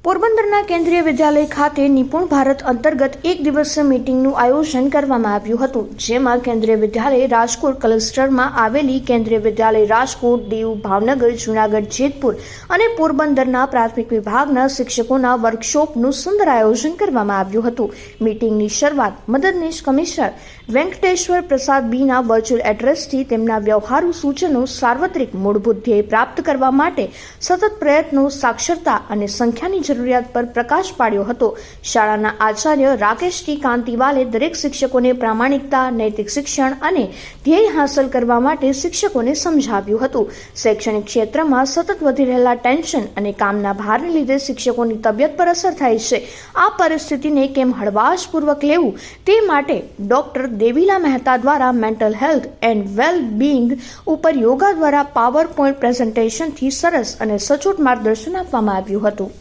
પોરબંદરના કેન્દ્રીય વિદ્યાલય ખાતે નિપુણ ભારત અંતર્ગત એક દિવસીય મીટિંગનું આયોજન કરવામાં આવ્યું હતું, જેમાં કેન્દ્રીય વિદ્યાલય રાજકોટ ક્લસ્ટરમાં આવેલી કેન્દ્રીય વિદ્યાલય રાજકોટ, દીવ, ભાવનગર, જૂનાગઢ, જેતપુર અને પોરબંદરના પ્રાથમિક વિભાગના શિક્ષકોના વર્કશોપનું સુંદર આયોજન કરવામાં આવ્યું હતું. મીટિંગની શરૂઆત મદદનીશ કમિશનર વેંકટેશ્વર પ્રસાદ બીના વર્ચ્યુઅલ એડ્રેસથી તેમના વ્યવહારુ સૂચનો, સાર્વત્રિક મૂળભૂત ધ્યેય પ્રાપ્ત કરવા માટે સતત પ્રયત્નો, સાક્ષરતા અને સંખ્યાની જરૂરિયાત પર પ્રકાશ પાડ્યો હતો. શાળાના આચાર્ય રાકેશ ટી કાંતિવાલે દરેક શિક્ષકોને પ્રામાણિકતા, નૈતિક શિક્ષણ અને ધ્યેય હાંસલ કરવા માટે શિક્ષકોને સમજાવ્યું હતું. શૈક્ષણિક ક્ષેત્રમાં સતત વધી રહેલા ટેન્શન અને કામના ભારને લીધે શિક્ષકોની તબિયત પર અસર થાય છે. આ પરિસ્થિતિને કેમ હળવાશપૂર્વક લેવું તે માટે ડોક્ટર દેવીલા મહેતા દ્વારા mental health and well being ઉપર યોગા દ્વારા પાવર પોઈન્ટ પ્રેઝન્ટેશનથી સરસ અને સચોટ માર્ગદર્શન આપવામાં આવ્યું હતું.